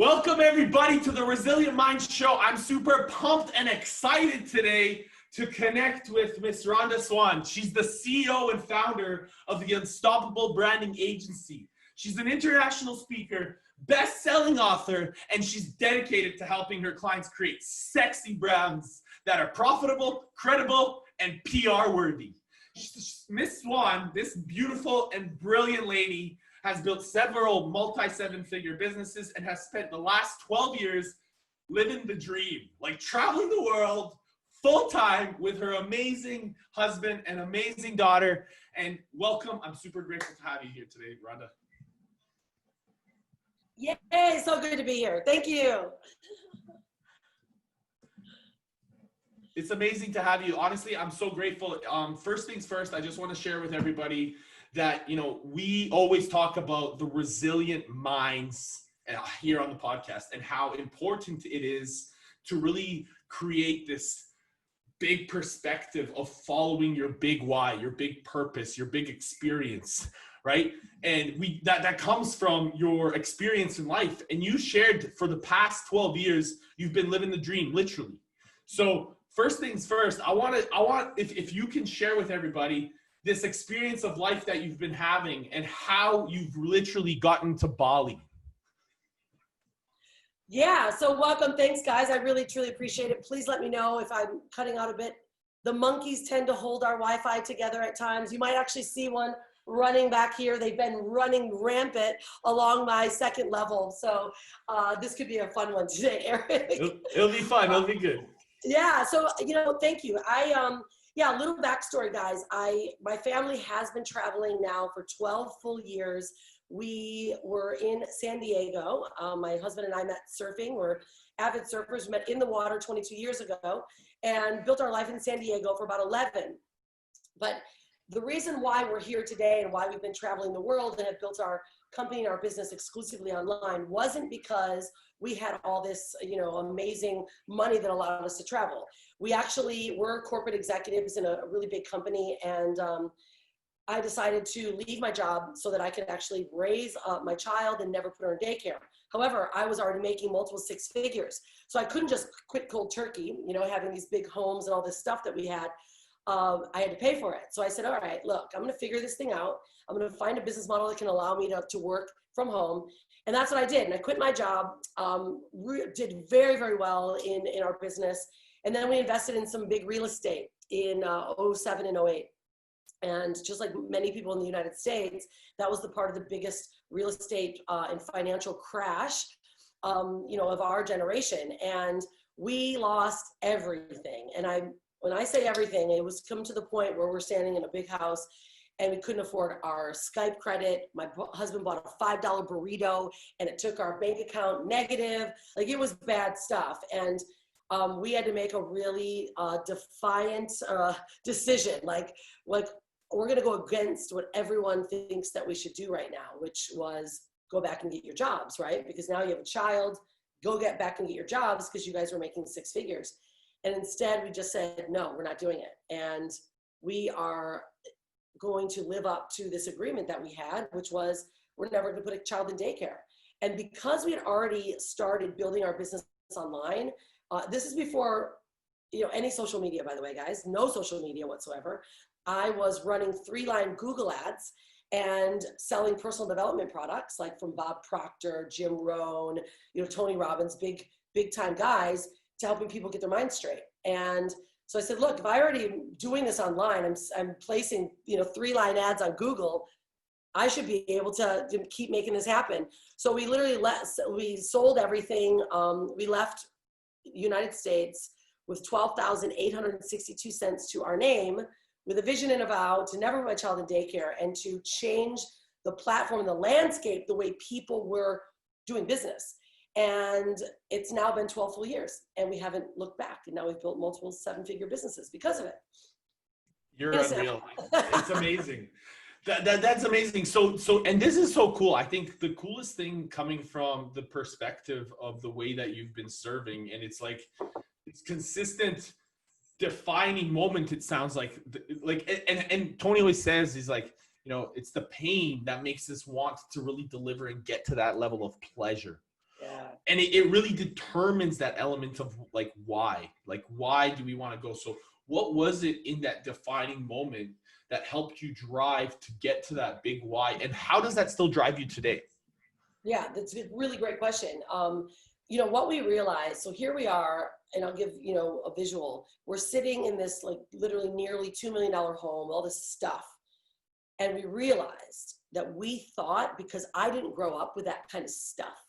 Welcome everybody to the Resilient Minds Show. I'm super pumped and excited today to connect with Miss Rhonda Swan. She's the CEO and founder of the Unstoppable Branding Agency. She's an international speaker, best-selling author, and she's dedicated to helping her clients create sexy brands that are profitable, credible, and PR worthy. Miss Swan, this beautiful and brilliant lady, has built several multi-seven-figure businesses and has spent the last 12 years living the dream, like traveling the world full-time with her amazing husband and amazing daughter. And welcome. I'm super grateful to have you here today, Rhonda. Yay, so good to be here. Thank you. It's amazing to have you. Honestly, I'm so grateful. First things first, I just want to share with everybody that, we always talk about the resilient minds here on the podcast and how important it is to really create this big perspective of following your big why, your big purpose, your big experience, right? And that comes from your experience in life. And you shared for the past 12 years, you've been living the dream, literally. So first things first, I want if you can share with everybody this experience of life that you've been having and how you've literally gotten to Bali. Yeah, so welcome. Thanks, guys. I really, truly appreciate it. Please let me know if I'm cutting out a bit. The monkeys tend to hold our Wi-Fi together at times. You might actually see one running back here. They've been running rampant along my second level. So this could be a fun one today, Eric. It'll be fun. It'll be good. Yeah, so, thank you. Yeah, a little backstory, guys. My family has been traveling now for 12 full years. We were in San Diego. My husband and I met surfing. We're avid surfers. We met in the water 22 years ago and built our life in San Diego for about 11. But the reason why we're here today and why we've been traveling the world and have built our company and our business exclusively online wasn't because we had all this, amazing money that allowed us to travel. We actually were corporate executives in a really big company, and I decided to leave my job so that I could actually raise my child and never put her in daycare. However, I was already making multiple six figures, so I couldn't just quit cold turkey, having these big homes and all this stuff that we had. I had to pay for it. So I said, all right, look, I'm going to figure this thing out. I'm going to find a business model that can allow me to work from home. And that's what I did. And I quit my job, did very, very well in our business. And then we invested in some big real estate in 07 and 08. And just like many people in the United States, that was the part of the biggest real estate and financial crash, of our generation. And we lost everything. And when I say everything, it was come to the point where we're standing in a big house and we couldn't afford our Skype credit. My husband bought a $5 burrito and it took our bank account negative. Like, it was bad stuff. And we had to make a really defiant decision. Like we're gonna go against what everyone thinks that we should do right now, which was go back and get your jobs, right? Because now you have a child, go get back and get your jobs because you guys were making six figures. And instead we just said, no, we're not doing it. And we are going to live up to this agreement that we had, which was we're never going to put a child in daycare. And because we had already started building our business online, this is before, any social media, by the way, guys, no social media whatsoever. I was running 3-line Google ads and selling personal development products like from Bob Proctor, Jim Rohn, Tony Robbins, big time guys, to helping people get their minds straight. And so I said, look, if I already am doing this online, I'm placing, 3-line ads on Google, I should be able to keep making this happen. So we literally we sold everything. We left the United States with $12,862 to our name, with a vision and a vow to never put my child in daycare and to change the platform, the landscape, the way people were doing business. And it's now been 12 full years and we haven't looked back. And now we've built multiple 7-figure businesses because of it. You're unreal. It's amazing. That's amazing. So, and this is so cool. I think the coolest thing coming from the perspective of the way that you've been serving, and it's like, it's consistent defining moment. It sounds like, and Tony always says, he's like, it's the pain that makes us want to really deliver and get to that level of pleasure. Yeah. And it really determines that element of like why do we want to go? So what was it in that defining moment that helped you drive to get to that big why, and how does that still drive you today? Yeah, that's a really great question. You know, what we realized, so here we are, and I'll give, you know, a visual. We're sitting in this like literally nearly $2 million home, all this stuff. And we realized that we thought, because I didn't grow up with that kind of stuff,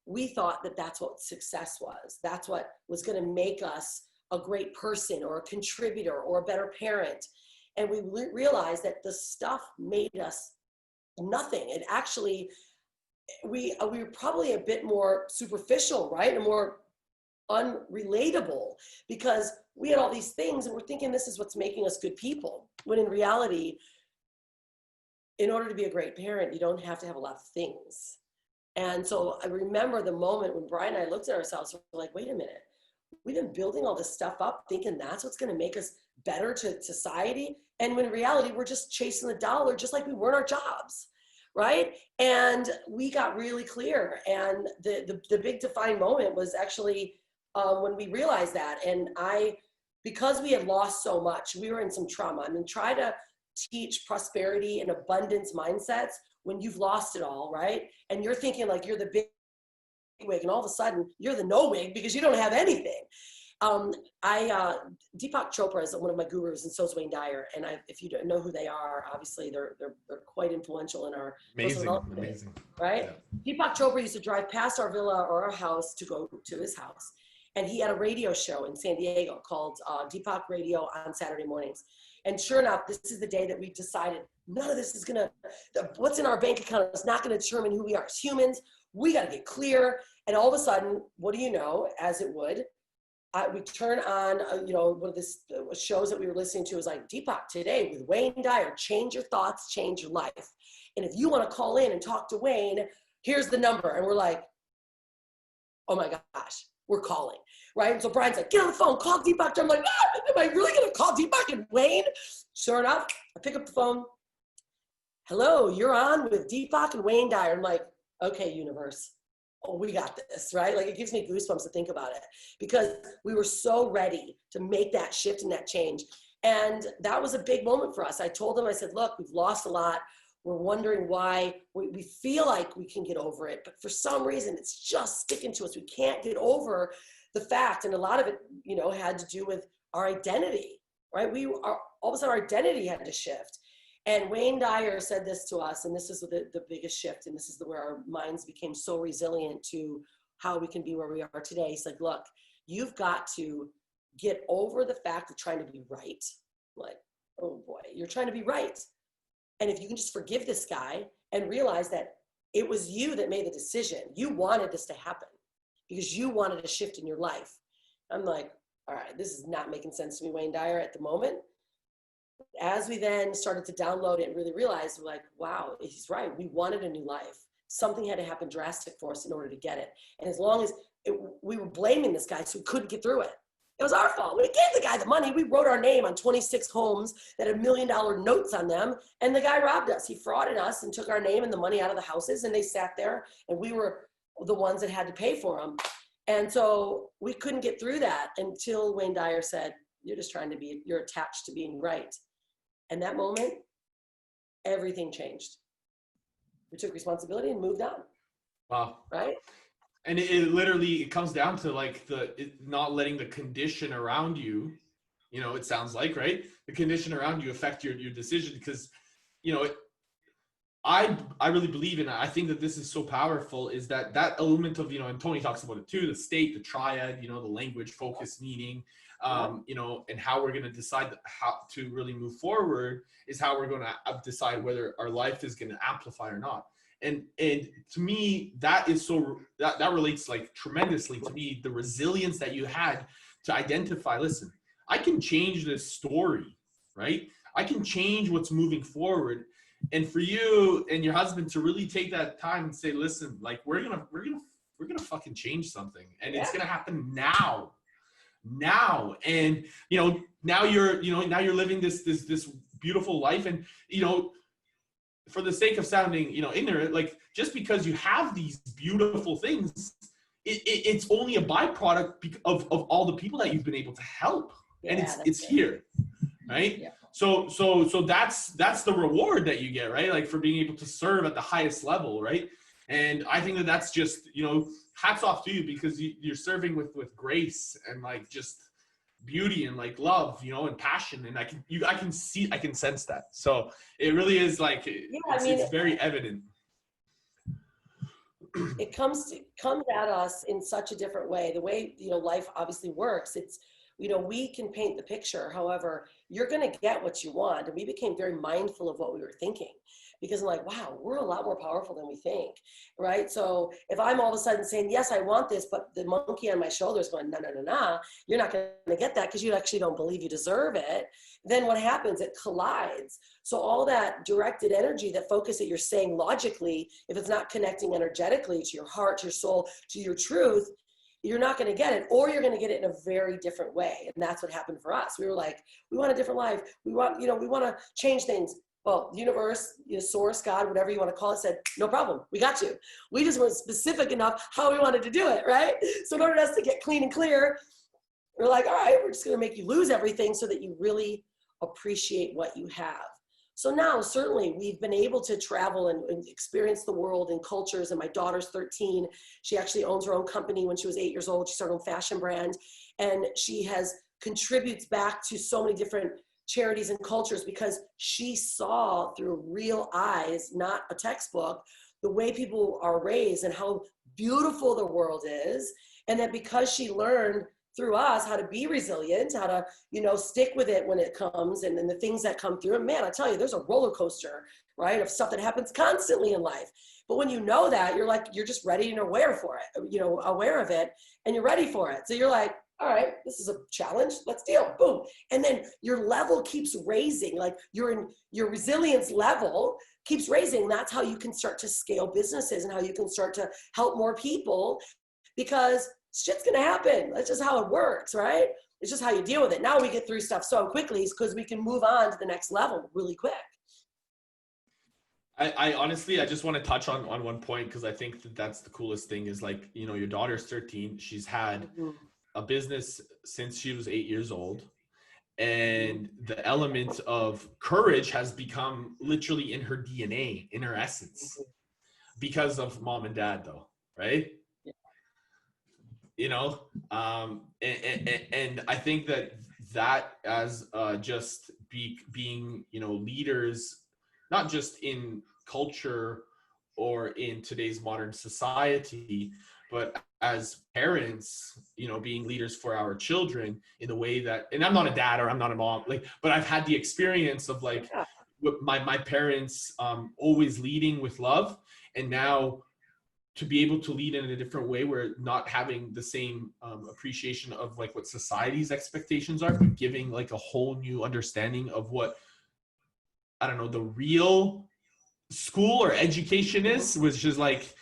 we thought that that's what success was. That's what was going to make us a great person or a contributor or a better parent. And we realized that the stuff made us nothing. It actually, we were probably a bit more superficial, right? And more unrelatable, because we had all these things and we're thinking this is what's making us good people. When in reality, in order to be a great parent, you don't have to have a lot of things. And so I remember the moment when Brian and I looked at ourselves, we're like, wait a minute, we've been building all this stuff up thinking that's what's going to make us better to society. And when in reality, we're just chasing the dollar, just like we were in our jobs, right? And we got really clear. And the big defining moment was actually when we realized that. And because we had lost so much, we were in some trauma. I mean, try to teach prosperity and abundance mindsets when you've lost it all, right? And you're thinking like you're the big wig, and all of a sudden you're the no wig because you don't have anything. Deepak Chopra is one of my gurus, and so is Wayne Dyer. And if you don't know who they are, obviously they're quite influential in our amazing, right? Yeah. Deepak Chopra used to drive past our villa or our house to go to his house, and he had a radio show in San Diego called Deepak Radio on Saturday mornings. And sure enough, this is the day that we decided none of this is what's in our bank account is not going to determine who we are as humans. We got to get clear. And all of a sudden, what do you know, as it would, we turn on, one of the shows that we were listening to was like, Deepak today with Wayne Dyer, change your thoughts, change your life. And if you want to call in and talk to Wayne, here's the number. And we're like, oh my gosh, we're calling, right? And so Brian's like, get on the phone, call Deepak. I'm like, am I really going to call Deepak and Wayne? Sure enough, I pick up the phone. Hello, you're on with Deepak and Wayne Dyer. I'm like, okay, universe. Oh, we got this, right? Like it gives me goosebumps to think about it because we were so ready to make that shift and that change. And that was a big moment for us. I told them, I said, look, we've lost a lot. We're wondering why. We feel like we can get over it, but for some reason it's just sticking to us. We can't get over the fact. And a lot of it, had to do with our identity, right? All of a sudden our identity had to shift. And Wayne Dyer said this to us, and this is the biggest shift, and this is where our minds became so resilient to how we can be where we are today. He's like, look, you've got to get over the fact of trying to be right. Like, oh boy, you're trying to be right. And if you can just forgive this guy and realize that it was you that made the decision, you wanted this to happen because you wanted a shift in your life. I'm like, all right, this is not making sense to me, Wayne Dyer, at the moment. As we then started to download it and really realized, we're like, wow, he's right. We wanted a new life. Something had to happen drastic for us in order to get it. And as long as we were blaming this guy, so we couldn't get through it. It was our fault. We gave the guy the money. We wrote our name on 26 homes that had $1 million notes on them. And the guy robbed us. He frauded us and took our name and the money out of the houses. And they sat there and we were the ones that had to pay for them. And so we couldn't get through that until Wayne Dyer said, you're attached to being right. And that moment, everything changed. We took responsibility and moved on. Wow. Right? And it literally comes down to like not letting the condition around you, it sounds like, right? The condition around you affect your decision because, I really believe in it. I think that this is so powerful is that element of, and Tony talks about it too, the state, the triad, the language, focus, meaning, and how we're going to decide how to really move forward is how we're going to decide whether our life is going to amplify or not. And to me, that is that relates like tremendously to me, the resilience that you had to identify, listen, I can change this story, right? I can change what's moving forward. And for you and your husband to really take that time and say, listen, like we're gonna fucking change something, and it's gonna happen now. And now you're living this beautiful life, and for the sake of sounding ignorant, like just because you have these beautiful things it's only a byproduct of all the people that you've been able to help. And it's here, right? Yeah. So that's the reward that you get, right? Like for being able to serve at the highest level, right? And I think that that's just, you know, hats off to you, because you're serving with grace and like just beauty and like love, you know, and passion. And I can sense that. So it really is like, it's very evident. It comes at us in such a different way. The way, you know, life obviously works, it's, you know, we can paint the picture. However, you're going to get what you want. And we became very mindful of what we were thinking, because I'm like, wow, we're a lot more powerful than we think, right? So if I'm all of a sudden saying, yes, I want this, but the monkey on my shoulder is going, no, no, no, no, you're not going to get that because you actually don't believe you deserve it. Then what happens? It collides. So all that directed energy, that focus that you're saying logically, if it's not connecting energetically to your heart, to your soul, to your truth, you're not going to get it, or you're going to get it in a very different way. And that's what happened for us. We were like, we want a different life. We want, you know, we want to change things. Well, the universe, you know, source, God, whatever you want to call it, said, no problem. We got you. We just weren't specific enough how we wanted to do it, right? So in order for us to get clean and clear, we're like, all right, we're just going to make you lose everything so that you really appreciate what you have. So now, certainly, we've been able to travel and experience the world and cultures. And my daughter's 13. She actually owns her own company. When she was 8 years old, she started her own fashion brand. And she contributes back to so many different charities and cultures because she saw through real eyes, not a textbook, the way people are raised and how beautiful the world is. And that because she learned through us how to be resilient, how to, you know, stick with it when it comes, and then the things that come through. And man, I tell you, there's a roller coaster, right, of stuff that happens constantly in life. But when you know that, you're like, you're just ready and aware for it, you know, aware of it, and you're ready for it. So you're like, all right, this is a challenge, let's deal, boom. And then your level keeps raising, like your resilience level keeps raising. That's how you can start to scale businesses and how you can start to help more people, because shit's gonna happen. That's just how it works, right? It's just how you deal with it. Now we get through stuff so quickly because we can move on to the next level really quick. I honestly, I just want to touch on one point, because I think that's the coolest thing is, like, you know, your daughter's 13. She's had a business since she was 8 years old. And the element of courage has become literally in her DNA, in her essence, because of mom and dad, though, right? You know, and I think that as just being, you know, leaders, not just in culture or in today's modern society, but as parents, you know, being leaders for our children in the way that, and I'm not a dad or I'm not a mom, like, but I've had the experience of like my parents always leading with love, and now to be able to lead in a different way, where not having the same appreciation of like what society's expectations are, but giving like a whole new understanding of what, I don't know, the real school or education is, which is like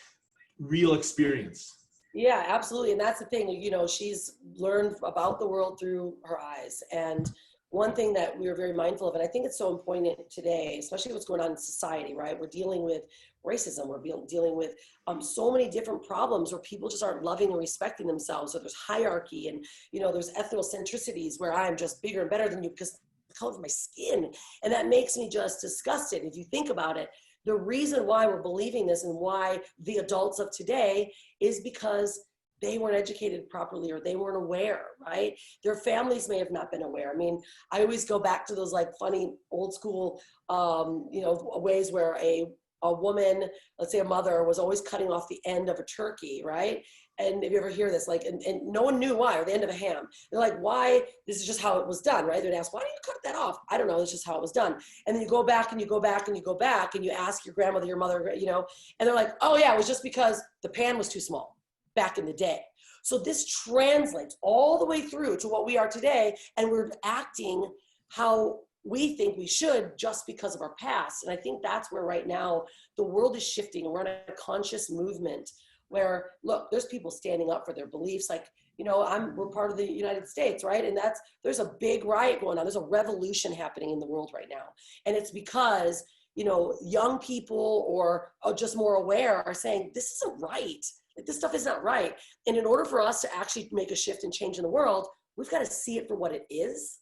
real experience. Yeah, absolutely. And that's the thing, you know, she's learned about the world through her eyes. And one thing that we were very mindful of, and I think it's so important today, especially what's going on in society, right? We're dealing with racism. We're dealing with so many different problems where people just aren't loving and respecting themselves. So there's hierarchy, and, you know, there's ethnocentricities where I'm just bigger and better than you because of the color of my skin. And that makes me just disgusted. If you think about it, the reason why we're believing this and why the adults of today is because they weren't educated properly, or they weren't aware, right? Their families may have not been aware. I mean, I always go back to those like funny old school, you know, ways where a woman, let's say a mother, was always cutting off the end of a turkey, right? And if you ever hear this, like, and no one knew why, or the end of a ham. They're like, why? This is just how it was done, right? They'd ask, why do you cut that off? I don't know, it's just how it was done. And then you go back and you go back and you go back and you ask your grandmother, your mother, you know, and they're like, oh yeah, it was just because the pan was too small back in the day. So this translates all the way through to what we are today, and we're acting how we think we should just because of our past. And I think that's where right now the world is shifting, and we're in a conscious movement where, look, there's people standing up for their beliefs. Like, you know, we're part of the United States, right? And there's a big riot going on. There's a revolution happening in the world right now. And it's because, you know, young people or just more aware are saying, this isn't right. Like, this stuff is not right. And in order for us to actually make a shift and change in the world, we've got to see it for what it is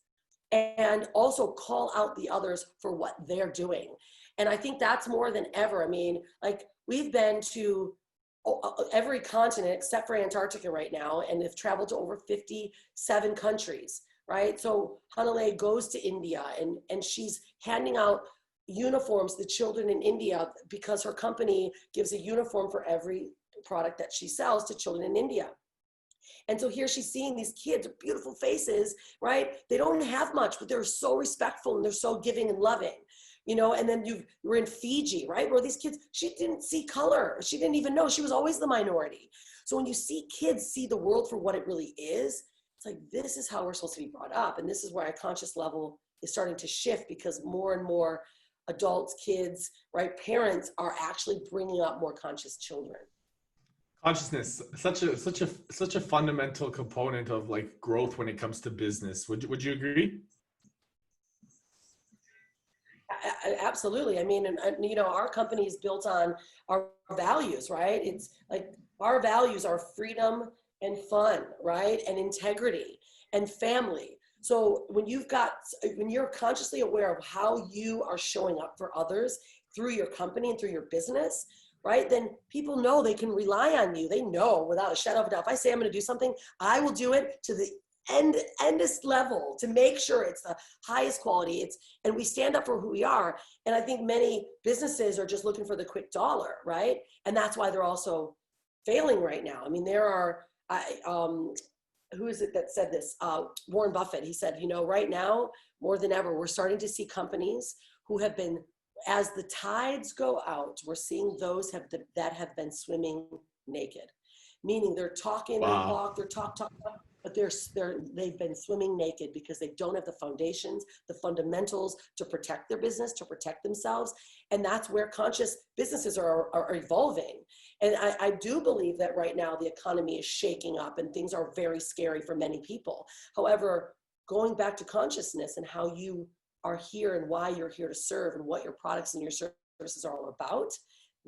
and also call out the others for what they're doing. And I think that's more than ever. I mean, like, we've been to every continent except for Antarctica right now, and have traveled to over 57 countries, right? So Hanale goes to India, and she's handing out uniforms to children in India because her company gives a uniform for every product that she sells to children in India. And so here she's seeing these kids with beautiful faces, right? They don't have much, but they're so respectful and they're so giving and loving, you know. And then we're in Fiji, right? Where these kids, she didn't see color. She didn't even know. She was always the minority. So when you see kids see the world for what it really is, it's like, this is how we're supposed to be brought up. And this is where our conscious level is starting to shift, because more and more adults, kids, right, parents are actually bringing up more conscious children. Consciousness, such a fundamental component of like growth when it comes to business. Would you agree? Absolutely. I mean, and you know, our company is built on our values, right? It's like, our values are freedom and fun, right? And integrity and family. So when you're consciously aware of how you are showing up for others through your company and through your business, right? Then people know they can rely on you. They know without a shadow of a doubt, if I say I'm going to do something, I will do it to the endest level to make sure it's the highest quality. And we stand up for who we are. And I think many businesses are just looking for the quick dollar, right? And that's why they're also failing right now. I mean, there are, who is it that said this? Warren Buffett. He said, you know, right now, more than ever, we're starting to see companies who have been, as the tides go out, we're seeing those that have been swimming naked, meaning they're talking, Wow. they're talk, but they've been swimming naked because they don't have the foundations, the fundamentals to protect their business, to protect themselves. And that's where conscious businesses are evolving. And I do believe that right now the economy is shaking up and things are very scary for many people. However, going back to consciousness and how you are here and why you're here to serve and what your products and your services are all about,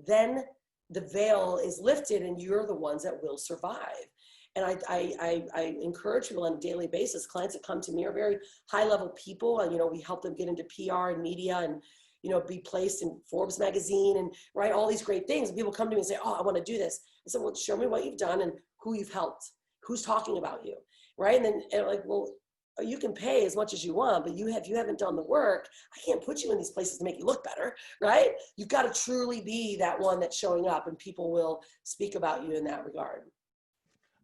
then the veil is lifted and you're the ones that will survive. And I encourage people on a daily basis. Clients that come to me are very high level people, and you know, we help them get into PR and media and, you know, be placed in Forbes magazine and write all these great things. And people come to me and say, oh, I want to do this. I said, well, show me what you've done and who you've helped, who's talking about you, right? And then like, well, you can pay as much as you want, but you haven't done the work. I can't put you in these places to make you look better, right? You've got to truly be that one that's showing up, and people will speak about you in that regard.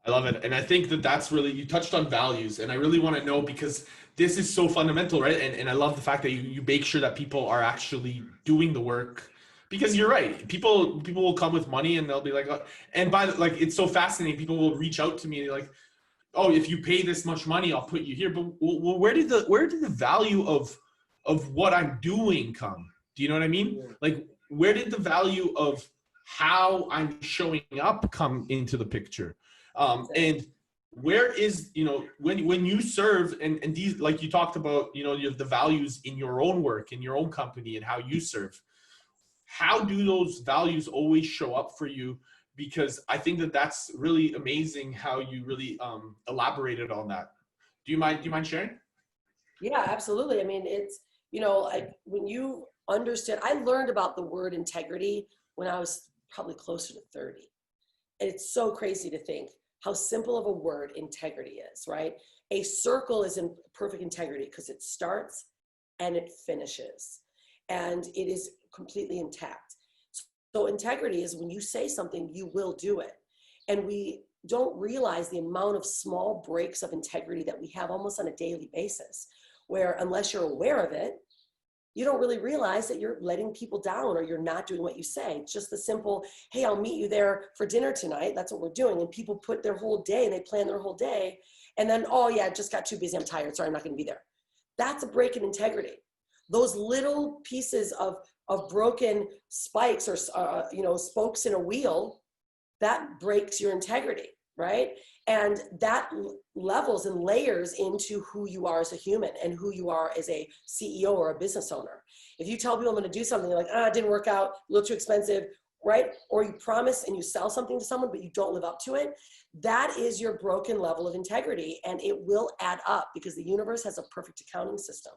I love it. And I think that that's really, you touched on values, and I really want to know, because this is so fundamental, right? And I love the fact that you make sure that people are actually doing the work, because you're right. People will come with money and they'll be like, and like, it's so fascinating. People will reach out to me like, oh, if you pay this much money, I'll put you here. But well, where did the value of what I'm doing come? Do you know what I mean? Yeah. Like, where did the value of how I'm showing up come into the picture? And where is, you know, when you serve and these, like you talked about, you know, you have the values in your own work, in your own company, and how you serve. How do those values always show up for you? Because I think that that's really amazing how you really elaborated on that. Do you mind sharing? Yeah, absolutely. I mean, it's, you know, like when you understand, I learned about the word integrity when I was probably closer to 30. And it's so crazy to think how simple of a word integrity is, right? A circle is in perfect integrity because it starts and it finishes, and it is completely intact. So integrity is when you say something, you will do it. And we don't realize the amount of small breaks of integrity that we have almost on a daily basis, where unless you're aware of it, you don't really realize that you're letting people down or you're not doing what you say. It's just the simple, hey, I'll meet you there for dinner tonight. That's what we're doing. And people put their whole day, and they plan their whole day. And then, oh yeah, I just got too busy. I'm tired. Sorry, I'm not going to be there. That's a break in integrity. Those little pieces of broken spikes or, you know, spokes in a wheel, that breaks your integrity, right? And that levels and layers into who you are as a human and who you are as a CEO or a business owner. If you tell people I'm going to do something, they're like, it didn't work out, a little too expensive, right? Or you promise and you sell something to someone, but you don't live up to it. That is your broken level of integrity, and it will add up because the universe has a perfect accounting system.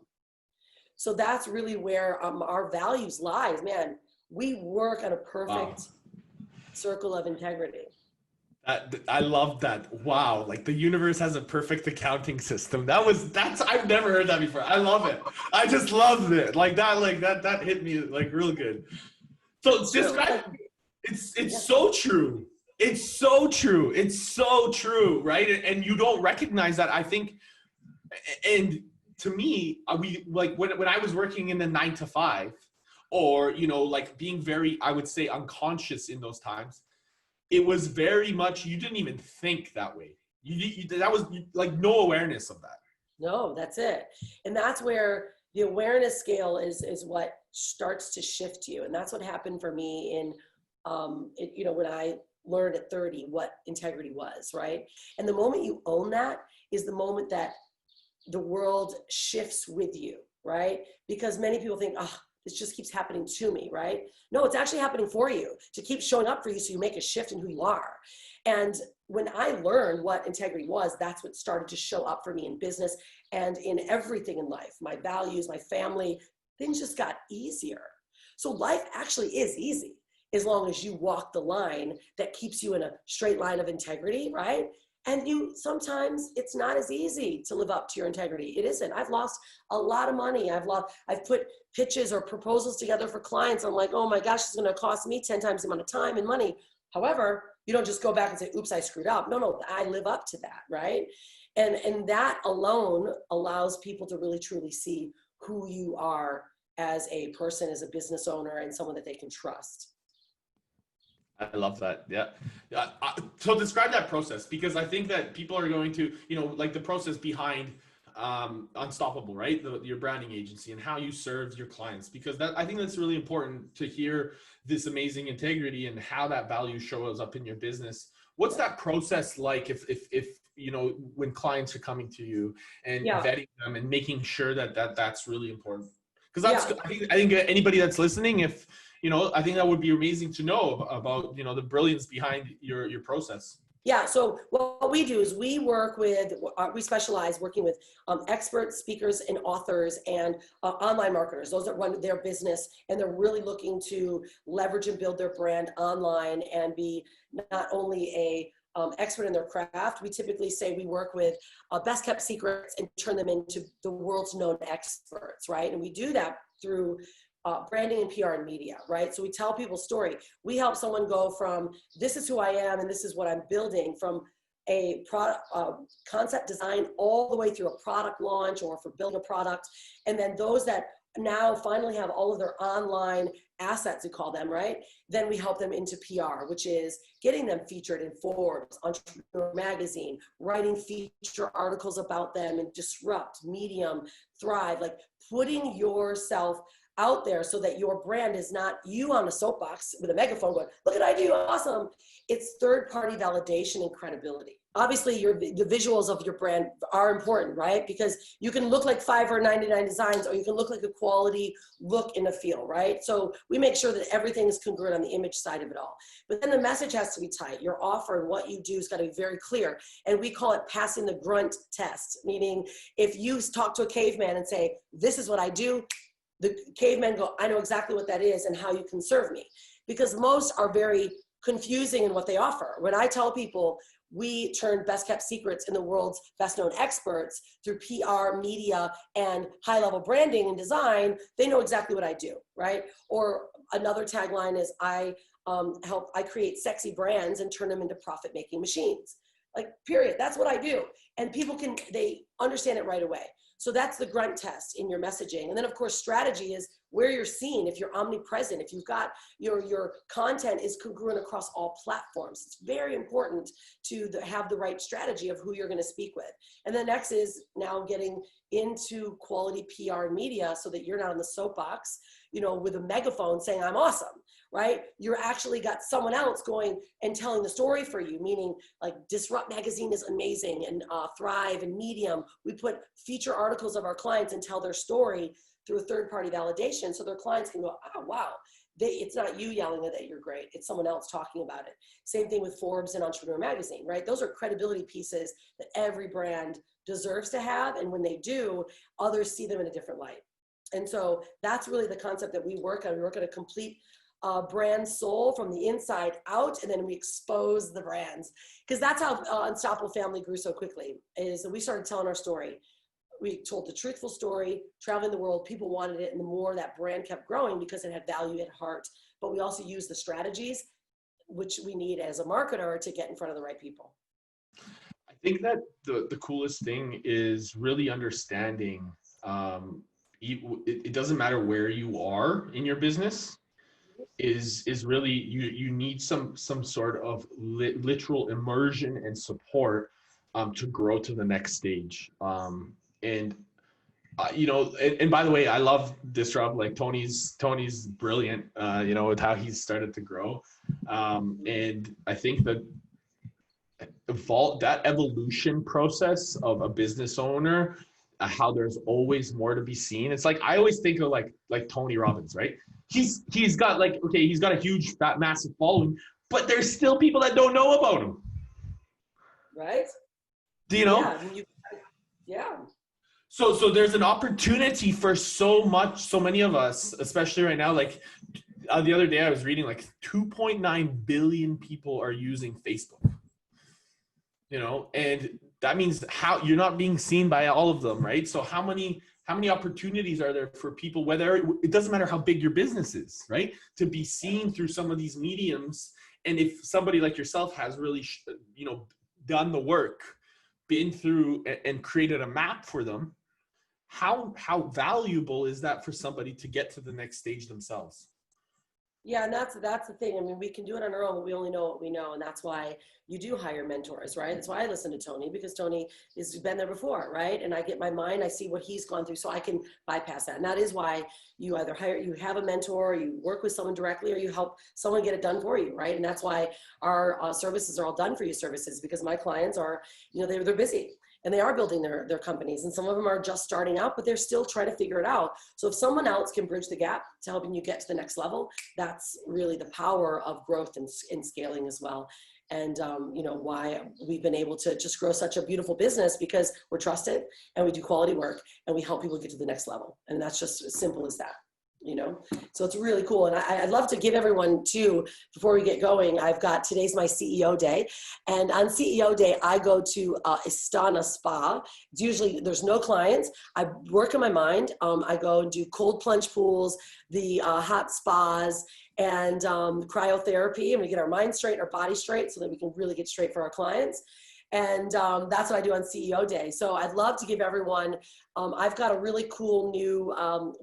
So that's really where our values lies, man. We work on a perfect circle of integrity. I love that. Wow, like the universe has a perfect accounting system. That's I've never heard that before. I love it. I just loved it. That hit me like real good. So It's describe it's so true. It's so true. It's so true, right? And you don't recognize that. I think, and to me, we like when I was working in the 9 to 5, or like being very, I would say, unconscious in those times. It was very much, you didn't even think that way. That was like no awareness of that. No, that's it. And that's where the awareness scale is what starts to shift you. And that's what happened for me in, when I learned at 30 what integrity was, right? And the moment you own that is the moment that the world shifts with you, right? Because many people think, oh, this just keeps happening to me, right? No, it's actually happening for you to keep showing up for you so you make a shift in who you are. And when I learned what integrity was, that's what started to show up for me in business and in everything in life. My values, my family, things just got easier. So life actually is easy as long as you walk the line that keeps you in a straight line of integrity, right? And sometimes it's not as easy to live up to your integrity. It isn't. I've lost a lot of money. I've put pitches or proposals together for clients. I'm like, oh my gosh, it's going to cost me 10 times the amount of time and money. However, you don't just go back and say, oops, I screwed up. No, I live up to that, right? And that alone allows people to really truly see who you are as a person, as a business owner, and someone that they can trust. I love that. Yeah. So describe that process, because I think that people are going to, like the process behind Unstoppable, right? Your branding agency and how you serve your clients, because I think that's really important to hear this amazing integrity and how that value shows up in your business. What's that process like if when clients are coming to you and vetting them and making sure that's really important? Because I think anybody that's listening, I think that would be amazing to know about, the brilliance behind your process. Yeah. So what we do is we specialize working with experts, speakers, and authors and online marketers. Those that run their business and they're really looking to leverage and build their brand online and be not only a expert in their craft. We typically say we work with best kept secrets and turn them into the world's known experts, right? And we do that through branding and PR and media, right? So we tell people story. We help someone go from this is who I am and this is what I'm building, from a product concept design all the way through a product launch or for building a product. And then those that now finally have all of their online assets, we call them, right? Then we help them into PR, which is getting them featured in Forbes, Entrepreneur Magazine, writing feature articles about them and Disrupt, Medium, Thrive, like putting yourself out there so that your brand is not you on a soapbox with a megaphone going, look at I do, awesome. It's third-party validation and credibility. Obviously, the visuals of your brand are important, right? Because you can look like $5 or $99 designs, or you can look like a quality look and a feel, right? So we make sure that everything is congruent on the image side of it all. But then the message has to be tight. Your offer and what you do has got to be very clear. And we call it passing the grunt test, meaning if you talk to a caveman and say, this is what I do, the cavemen go, I know exactly what that is and how you can serve me. Because most are very confusing in what they offer. When I tell people we turn best kept secrets in the world's best known experts through PR, media, and high level branding and design, they know exactly what I do, right? Or another tagline is I create sexy brands and turn them into profit making machines. Like, period. That's what I do. And people they understand it right away. So that's the grunt test in your messaging. And then of course, strategy is where you're seen, if you're omnipresent, if you've got your content is congruent across all platforms. It's very important to have the right strategy of who you're going to speak with. And then next is now getting into quality PR and media so that you're not on the soapbox, with a megaphone saying I'm awesome, right? You're actually got someone else going and telling the story for you, meaning like Disrupt Magazine is amazing, and Thrive and Medium. We put feature articles of our clients and tell their story through a third-party validation so their clients can go, oh, wow, it's not you yelling that you're great. It's someone else talking about it. Same thing with Forbes and Entrepreneur Magazine, right? Those are credibility pieces that every brand deserves to have. And when they do, others see them in a different light. And so that's really the concept that we work on. We work on a complete brand soul from the inside out, and then we expose the brands. Because that's how Unstoppable Family grew so quickly, is that we started telling our story. We told the truthful story, traveling the world, people wanted it, and the more that brand kept growing because it had value at heart. But we also used the strategies, which we need as a marketer to get in front of the right people. I think that the coolest thing is really understanding it doesn't matter where you are in your business, is really you need some sort of literal immersion and support to grow to the next stage. And by the way, I love this, Rob. Like Tony's brilliant, with how he's started to grow. And I think that that evolution process of a business owner, how there's always more to be seen. It's like, I always think of like Tony Robbins, right? He's got he's got a huge, massive following, but there's still people that don't know about him. Right. Do you know? Yeah. So there's an opportunity for so many of us, especially right now. Like the other day I was reading, like 2.9 billion people are using Facebook, and that means how you're not being seen by all of them, right? So how many opportunities are there for people, whether it doesn't matter how big your business is, right? To be seen through some of these mediums. And if somebody like yourself has really, done the work, been through and created a map for them, how valuable is that for somebody to get to the next stage themselves? Yeah, and that's the thing. I mean, we can do it on our own, but we only know what we know, and that's why you do hire mentors, right? That's why I listen to Tony, because Tony has been there before, right? And I get my mind, I see what he's gone through, so I can bypass that. And that is why you either you have a mentor, or you work with someone directly, or you help someone get it done for you, right? And that's why our services are all done for you services, because my clients are, they're busy. And they are building their companies, and some of them are just starting out, but they're still trying to figure it out. So if someone else can bridge the gap to helping you get to the next level, that's really the power of growth and scaling as well. And why we've been able to just grow such a beautiful business, because we're trusted and we do quality work and we help people get to the next level. And that's just as simple as that. So it's really cool. And I'd love to give everyone too, before we get going, today's my CEO day. And on CEO day, I go to Istana Spa. It's usually, there's no clients. I work in my mind. I go and do cold plunge pools, the hot spas, and cryotherapy. And we get our mind straight, our body straight, so that we can really get straight for our clients. And that's what I do on CEO day. So I'd love to give everyone, I've got a really cool new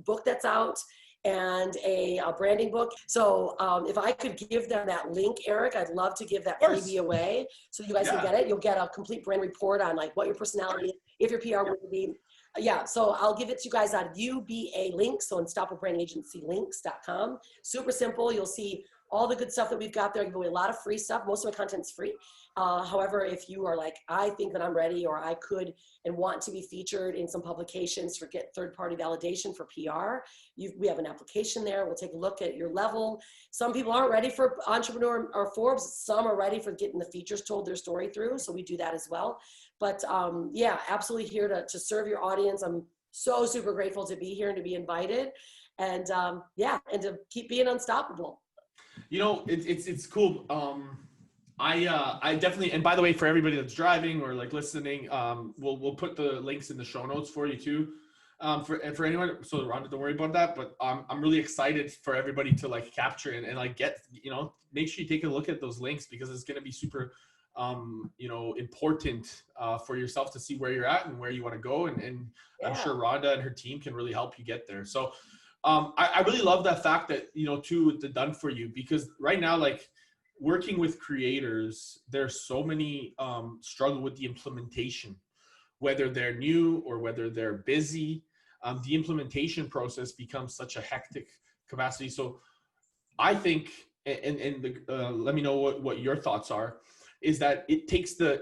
book that's out, and a branding book. So if I could give them that link, Eric, I'd love to give that freebie away so you guys can get it. You'll get a complete brand report on like what your personality is, if your PR would be. So I'll give it to you guys on UBA links, so unstoppablebrandingagencylinks.com. Super simple. You'll see all the good stuff that we've got there. I give away a lot of free stuff. Most of my content's free. However, if you are like, I think that I'm ready, or I could and want to be featured in some publications for get third-party validation for PR, we have an application there. We'll take a look at your level. Some people aren't ready for Entrepreneur or Forbes. Some are ready for getting the features told their story through. So we do that as well. But absolutely here to serve your audience. I'm so super grateful to be here and to be invited, and and to keep being unstoppable. It's cool. I definitely, and by the way, for everybody that's driving or like listening, we'll put the links in the show notes for you too. For anyone, so Rhonda, don't worry about that. But I'm really excited for everybody to like capture and like get, make sure you take a look at those links, because it's going to be super, important for yourself to see where you're at and where you want to go. And I'm sure Rhonda and her team can really help you get there. So I really love that fact that, too, the done for you, because right now, like, working with creators, there's so many struggle with the implementation, whether they're new or whether they're busy. The implementation process becomes such a hectic capacity. So I think, let me know what your thoughts are, is that it takes the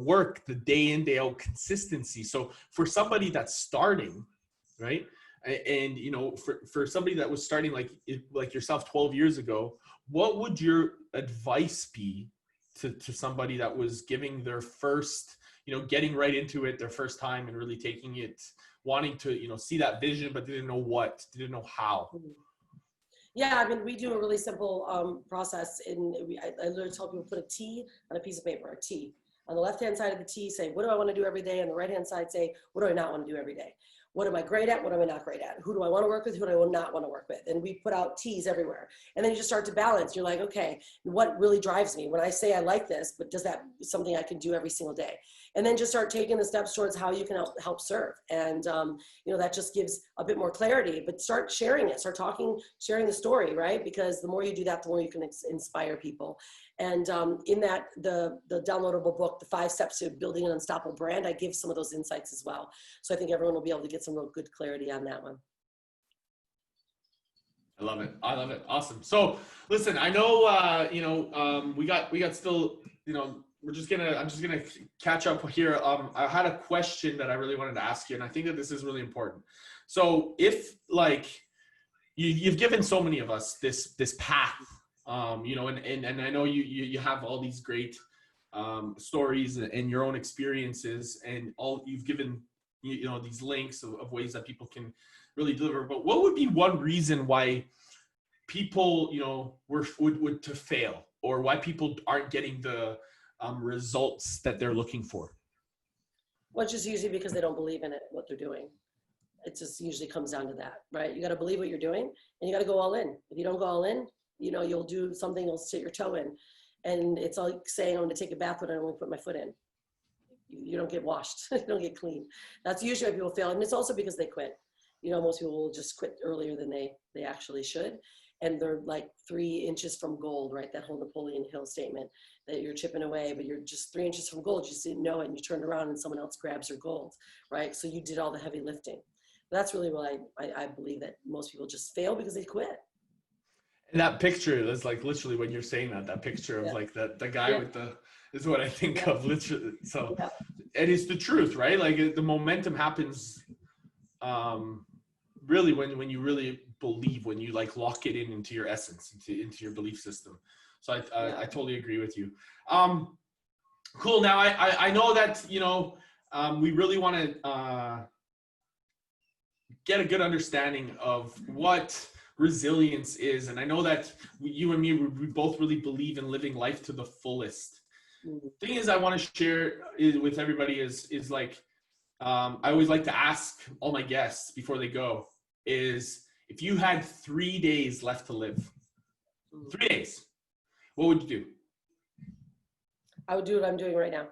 work, the day in, day out consistency. So for somebody that's starting, right? And you know, for somebody that was starting like yourself 12 years ago, what would your advice be to somebody that was giving their first, you know, getting right into it their first time and really taking it, wanting to, you know, see that vision, but didn't know what, didn't know how? Yeah, I mean, we do a really simple process. I literally tell people put a T on a piece of paper, a T. On the left-hand side of the T, say, what do I want to do every day? On the right-hand side, say, what do I not want to do every day? What am I great at? What am I not great at? Who do I want to work with? Who do I not want to work with? And we put out T's everywhere. And then you just start to balance. You're like, okay, what really drives me? When I say I like this, but does that something I can do every single day? And then just start taking the steps towards how you can help serve. And, you know, that just gives a bit more clarity, but start sharing it, start talking, sharing the story, right? Because the more you do that, the more you can inspire people. And in that, the downloadable book, The 5 Steps to Building an Unstoppable Brand, I give some of those insights as well. So I think everyone will be able to get some real good clarity on that one. I love it. I love it. Awesome. So listen, I know, you know, we got still, you know, I'm just gonna catch up here. I had a question that I really wanted to ask you, and I think that this is really important. So if like you've given so many of us this path, you know, and I know you have all these great stories and your own experiences, and all you've given, you know, these links of ways that people can really deliver. But what would be one reason why people, you know, would to fail, or why people aren't getting the results that they're looking for? Well, it's just usually because they don't believe in it, what they're doing. It just usually comes down to that, right? You got to believe what you're doing, and you got to go all in. If you don't go all in, you know, you'll do something, you'll sit your toe in. And it's like saying, I'm going to take a bath, but I only put my foot in. You don't get washed. You don't get clean. That's usually why people fail. And it's also because they quit. You know, most people will just quit earlier than they actually should. And they're like 3 inches from gold, right? That whole Napoleon Hill statement that you're chipping away, but you're just 3 inches from gold. You just didn't know it, and you turned around and someone else grabs your gold, right? So you did all the heavy lifting. That's really why I believe that most people just fail, because they quit. And that picture is like literally when you're saying that picture of like the guy with the, is what I think of literally. So, and it's the truth, right? Like the momentum happens really when you really believe, when you like lock it into your essence, into your belief system. So I totally agree with you. Cool. Now I know that, you know, we really want to get a good understanding of what resilience is. And I know that you and me, we both really believe in living life to the fullest. The thing is, I want to share with everybody is like, I always like to ask all my guests before they go is, if you had 3 days left to live, 3 days, what would you do? I would do what I'm doing right now.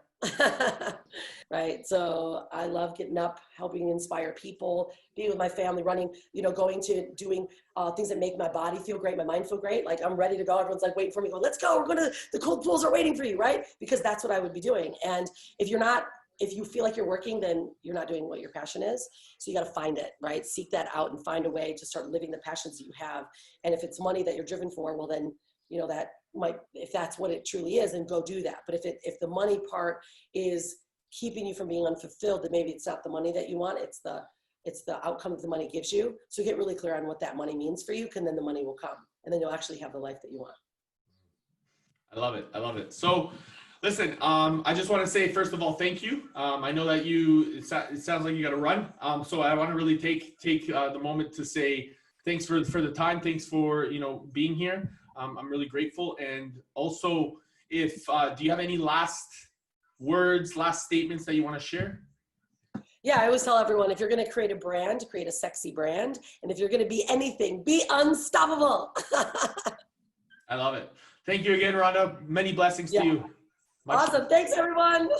Right. So I love getting up, helping inspire people, being with my family, running, you know, going to doing things that make my body feel great, my mind feel great. Like I'm ready to go. Everyone's like waiting for me. Go, let's go. We're going to, the cold pools are waiting for you. Right. Because that's what I would be doing. And if you feel like you're working, then you're not doing what your passion is. So you got to find it, right? Seek that out and find a way to start living the passions that you have. And if it's money that you're driven for, well, then, you know, that might, if that's what it truly is, then go do that. But if the money part is keeping you from being unfulfilled, then maybe it's not the money that you want. It's the outcome that the money gives you. So get really clear on what that money means for you, and then the money will come, and then you'll actually have the life that you want. I love it. I love it. So listen, I just want to say, first of all, thank you. I know that it sounds like you got to run. So I want to really take the moment to say thanks for the time. Thanks for, you know, being here. I'm really grateful. And also, if do you have any last words, last statements that you want to share? Yeah, I always tell everyone, if you're going to create a brand, create a sexy brand. And if you're going to be anything, be unstoppable. I love it. Thank you again, Rhonda. Many blessings to you. Awesome. Thanks, everyone.